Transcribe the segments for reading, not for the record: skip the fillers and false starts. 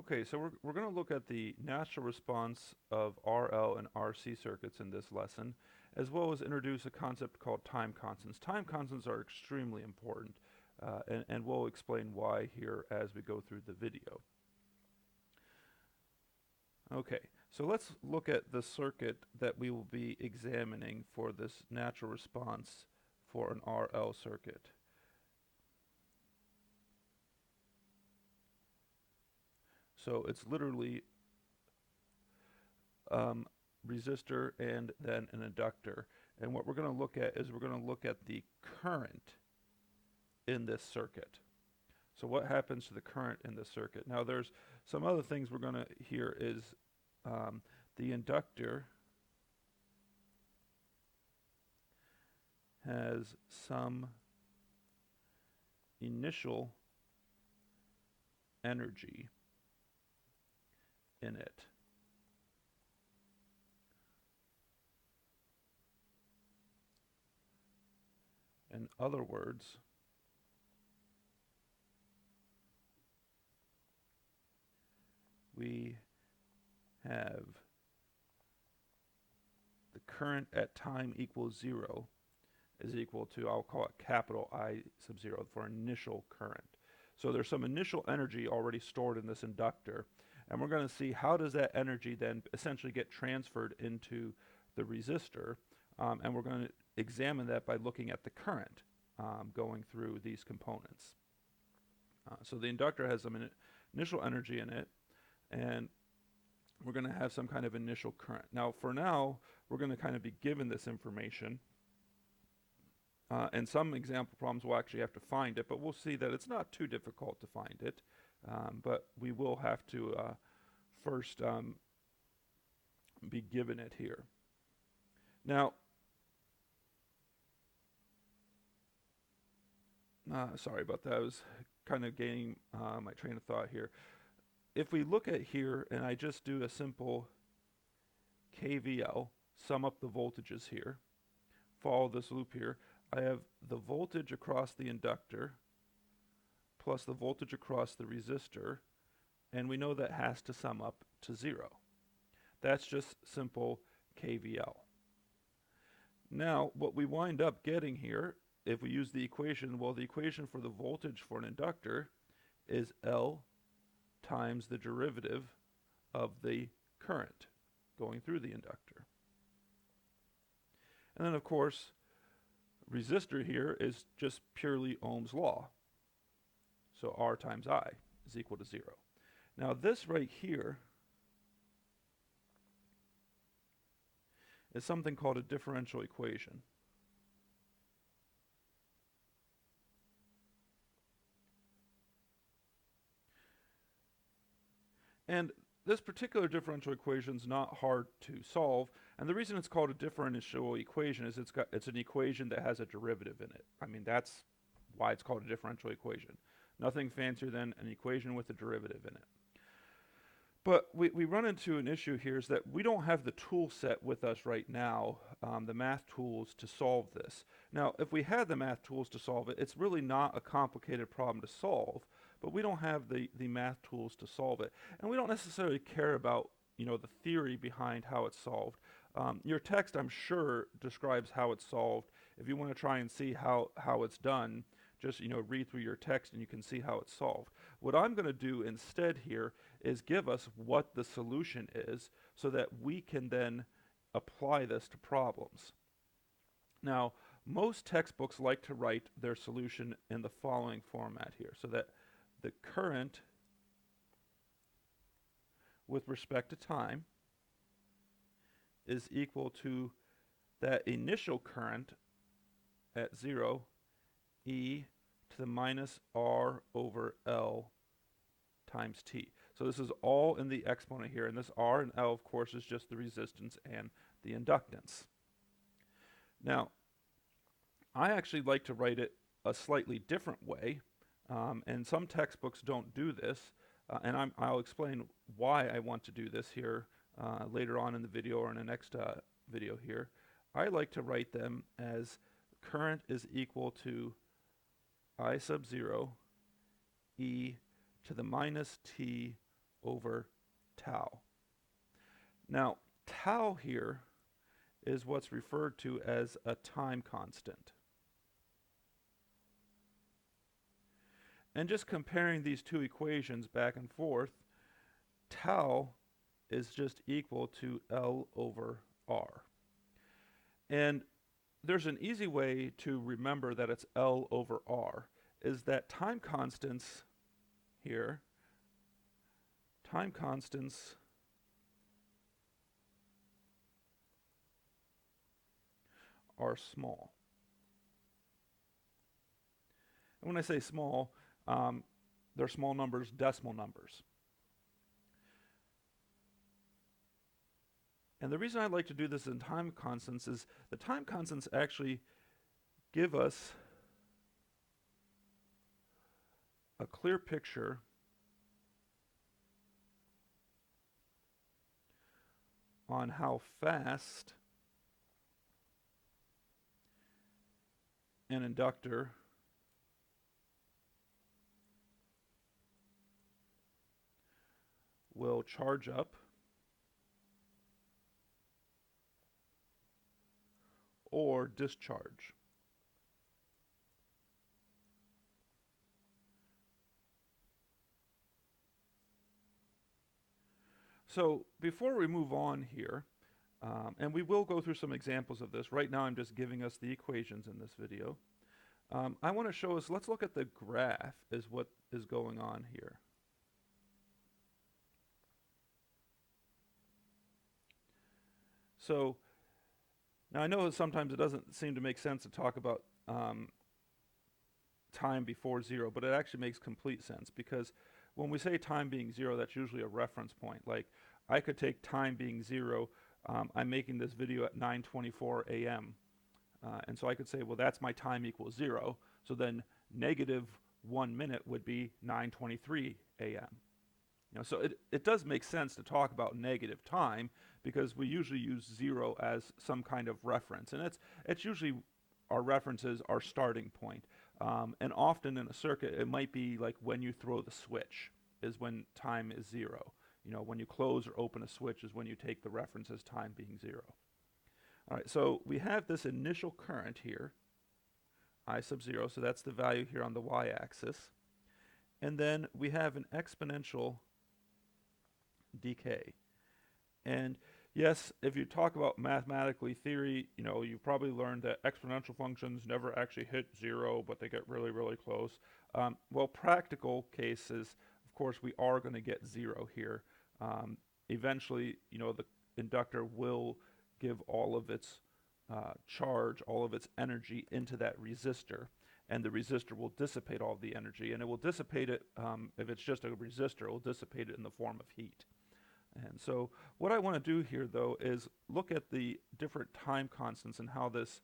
Okay, so we're going to look at the natural response of RL and RC circuits in this lesson, as well as introduce a concept called time constants. Time constants are extremely important, and we'll explain why here as we go through the video. Okay, so let's look at the circuit that we will be examining for this natural response for an RL circuit. So it's literally resistor and then an inductor. And what we're going to look at is we're going to look at the current in this circuit. So what happens to the current in this circuit? Now there's some other things we're going to hear is the inductor has some initial energy in it. In other words, we have the current at time equals 0 is equal to, I'll call it capital I sub 0 for initial current. So there's some initial energy already stored in this inductor, and we're going to see how does that energy then essentially get transferred into the resistor, and we're going to examine that by looking at the current going through these components. So the inductor has some initial energy in it, and we're going to have some kind of initial current. Now for now, we're going to kind of be given this information, and some example problems we'll actually have to find it, but we'll see that it's not too difficult to find it, but we will have to first be given it here. Now, sorry about that, I was kind of gaining my train of thought here. If we look at here and I just do a simple KVL, sum up the voltages here, follow this loop here, I have the voltage across the inductor plus the voltage across the resistor, and we know that has to sum up to 0. That's just simple KVL. Now what we wind up getting here, if we use the equation, well, the equation for the voltage for an inductor is L times the derivative of the current going through the inductor. And then of course resistor here is just purely Ohm's law. So R times I is equal to 0. Now this right here is something called a differential equation. And this particular differential equation is not hard to solve, and the reason it's called a differential equation is it's an equation that has a derivative in it. I mean, that's why it's called a differential equation. Nothing fancier than an equation with a derivative in it. But we run into an issue here is that we don't have the tool set with us right now, the math tools to solve this. Now, if we had the math tools to solve it, it's really not a complicated problem to solve, but we don't have the math tools to solve it. And we don't necessarily care about, the theory behind how it's solved. Your text, I'm sure, describes how it's solved. If you want to try and see how it's done, just read through your text and you can see how it's solved. What I'm going to do instead here is give us what the solution is so that we can then apply this to problems. Now, most textbooks like to write their solution in the following format here, so that the current with respect to time is equal to that initial current at 0, e to the minus r over L times t. So this is all in the exponent here, and this r and L, of course, is just the resistance and the inductance. Now, I actually like to write it a slightly different way, and some textbooks don't do this, and I'll explain why I want to do this here later on in the video or in the next video here. I like to write them as current is equal to I sub 0 e to the minus t over tau. Now, tau here is what's referred to as a time constant. And just comparing these two equations back and forth, tau is just equal to L over R. And there's an easy way to remember that it's L over R, is that time constants here, time constants are small. And when I say small, they're small numbers, decimal numbers. And the reason I like to do this in time constants is the time constants actually give us a clear picture on how fast an inductor will charge up or discharge. So before we move on here, and we will go through some examples of this. Right now I'm just giving us the equations in this video. I want to show us, let's look at the graph is what is going on here. So now I know that sometimes it doesn't seem to make sense to talk about time before zero, but it actually makes complete sense, because when we say time being zero, that's usually a reference point. Like, I could take time being zero, I'm making this video at 9:24 a.m. And so I could say, well, that's my time equals zero. So then negative 1 minute would be 9:23 a.m. You know, so it does make sense to talk about negative time, because we usually use zero as some kind of reference. And it's usually, our references are starting point. And often in a circuit, it might be like when you throw the switch is when time is zero. You know, when you close or open a switch is when you take the reference as time being zero. All right, so we have this initial current here, I sub 0, so that's the value here on the y-axis. And then we have an exponential decay. And yes, if you talk about mathematically theory, you know, you've probably learned that exponential functions never actually hit zero, but they get really, really close. Well, practical cases, of course, we are going to get zero here. Eventually, you know, the inductor will give all of its charge, all of its energy into that resistor, and the resistor will dissipate all of the energy, and it will dissipate it, if it's just a resistor, it will dissipate it in the form of heat. And so what I want to do here, though, is look at the different time constants and how this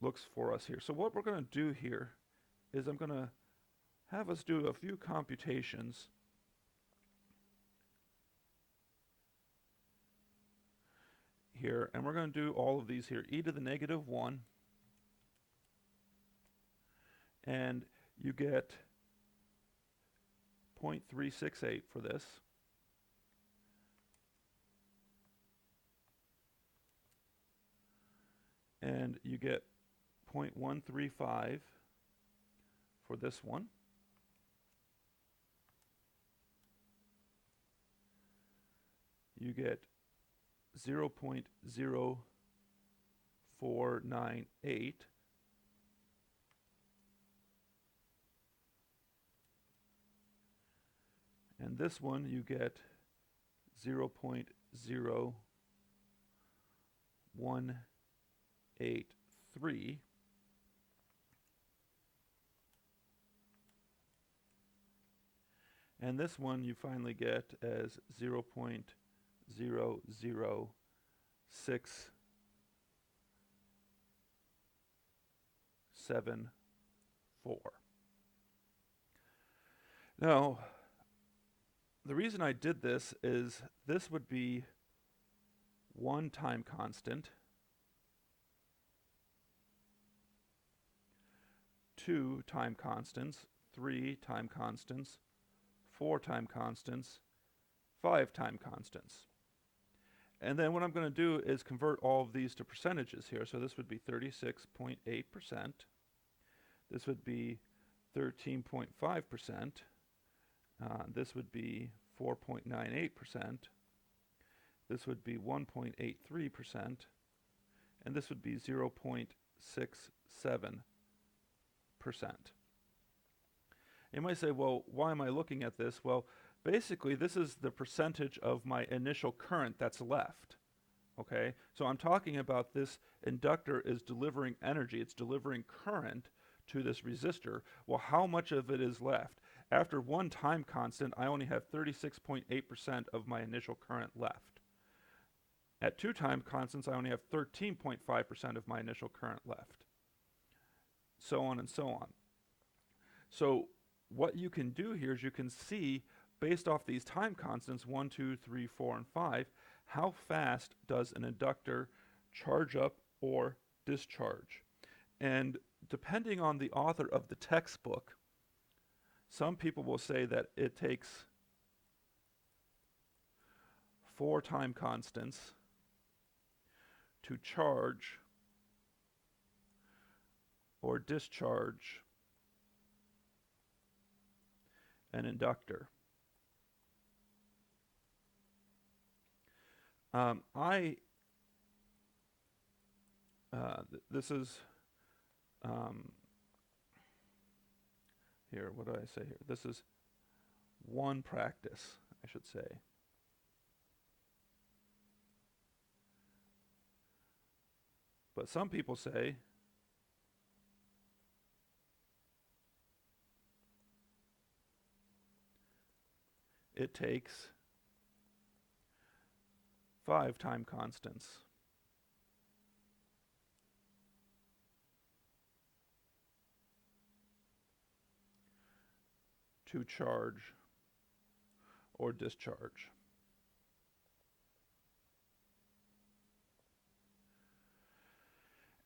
looks for us here. So what we're going to do here is I'm going to have us do a few computations here, and we're going to do all of these here, e to the negative 1, and you get 0.368 for this. And you get 0.135 for this one. You get 0.0498. And this one you get 0.0183. And this one you finally get as 0.0064. Now, the reason I did this is this would be one time constant, 2 time constants, 3 time constants, 4 time constants, 5 time constants. And then what I'm going to do is convert all of these to percentages here. So this would be 36.8%. This would be 13.5%. This would be 4.98%. This would be 1.83%. And this would be 0.67%. You might say, well, why am I looking at this? Well, basically, this is the percentage of my initial current that's left. Okay, so I'm talking about this inductor is delivering energy, it's delivering current to this resistor. Well, how much of it is left? After one time constant, I only have 36.8% of my initial current left. At 2 time constants, I only have 13.5% of my initial current left. So on and so on. So what you can do here is you can see, based off these time constants, 1, 2, 3, 4, and 5, how fast does an inductor charge up or discharge. And depending on the author of the textbook, some people will say that it takes 4 time constants to charge or discharge an inductor. This is here, what do I say here? This is one practice, I should say. But some people say it takes 5 time constants to charge or discharge.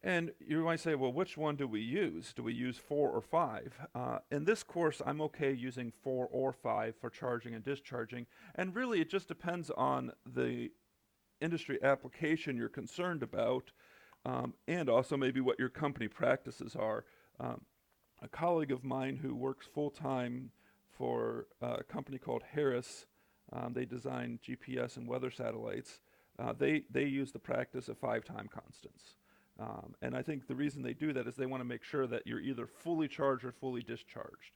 And you might say, well, which one do we use? Do we use 4 or 5? In this course, I'm okay using 4 or 5 for charging and discharging. And really, it just depends on the industry application you're concerned about, and also maybe what your company practices are. A colleague of mine who works full-time for a company called Harris, they design GPS and weather satellites. They use the practice of 5 time constants. And I think the reason they do that is they want to make sure that you're either fully charged or fully discharged.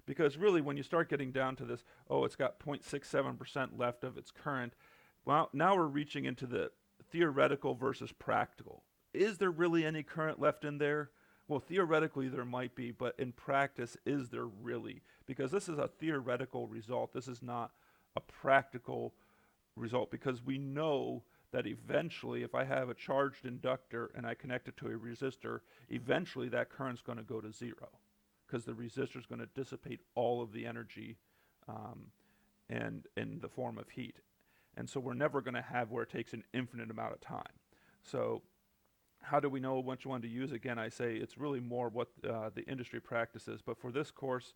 Because really, when you start getting down to this, oh, it's got 0.67% left of its current, well, now we're reaching into the theoretical versus practical. Is there really any current left in there? Well, theoretically there might be, but in practice, is there really? Because this is a theoretical result. This is not a practical result, because we know that eventually, if I have a charged inductor and I connect it to a resistor, eventually that current's going to go to 0, because the resistor is going to dissipate all of the energy and in the form of heat. And so we're never going to have where it takes an infinite amount of time. So how do we know which one to use? Again, I say it's really more what the industry practices. But for this course,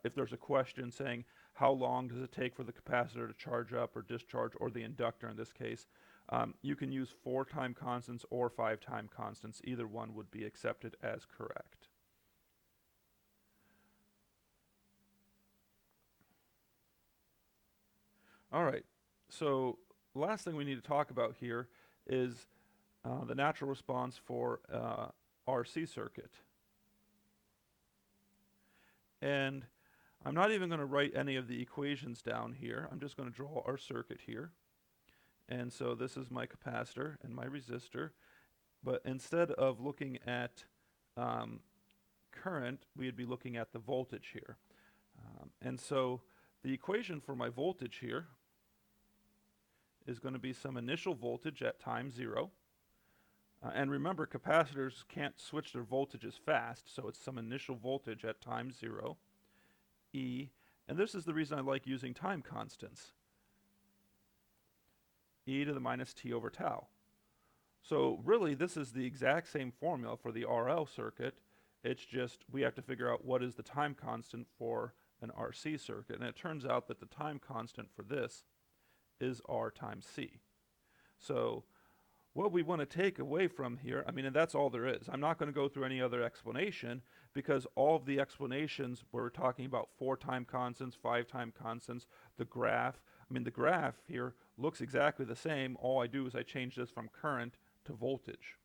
if there's a question saying how long does it take for the capacitor to charge up or discharge, or the inductor in this case, you can use 4 time constants or 5 time constants. Either one would be accepted as correct. All right, so last thing we need to talk about here is the natural response for RC circuit. And I'm not even going to write any of the equations down here. I'm just going to draw our circuit here. And so this is my capacitor and my resistor. But instead of looking at current, we'd be looking at the voltage here. And so the equation for my voltage here is going to be some initial voltage at time 0. And remember, capacitors can't switch their voltages fast, so it's some initial voltage at time 0, E. And this is the reason I like using time constants. E to the minus t over tau. So really, this is the exact same formula for the RL circuit. It's just we have to figure out what is the time constant for an RC circuit. And it turns out that the time constant for this is R times C. So what we want to take away from here, I mean, and that's all there is. I'm not going to go through any other explanation because all of the explanations we're talking about 4 time constants, 5 time constants, the graph. I mean, the graph here looks exactly the same. All I do is I change this from current to voltage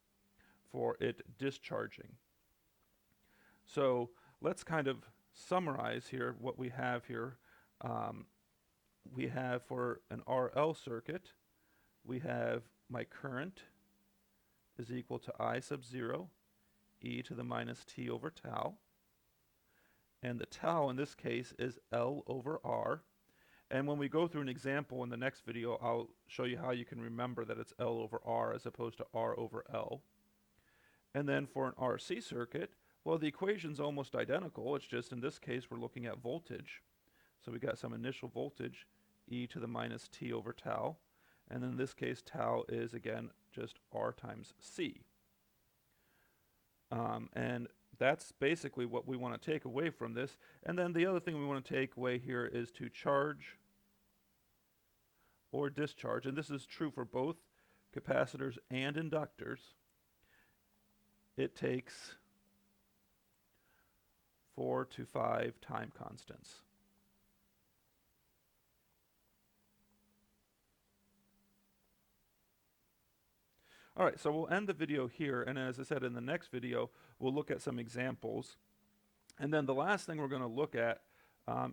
for it discharging. So let's kind of summarize here what we have here. We have for an RL circuit, we have my current is equal to I sub 0 e to the minus t over tau. And the tau in this case is L over R. And when we go through an example in the next video, I'll show you how you can remember that it's L over R as opposed to R over L. And then for an RC circuit, well, the equation's almost identical. It's just in this case we're looking at voltage. So we got some initial voltage, e to the minus t over tau. And in this case, tau is, again, just R times C. And that's basically what we want to take away from this. And then the other thing we want to take away here is to charge or discharge. And this is true for both capacitors and inductors. It takes 4 to 5 time constants. All right, so we'll end the video here, and as I said in the next video, we'll look at some examples. And then the last thing we're going to look at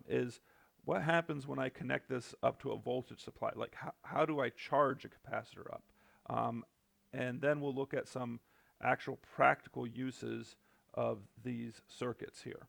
is what happens when I connect this up to a voltage supply. Like, how do I charge a capacitor up? And then we'll look at some actual practical uses of these circuits here.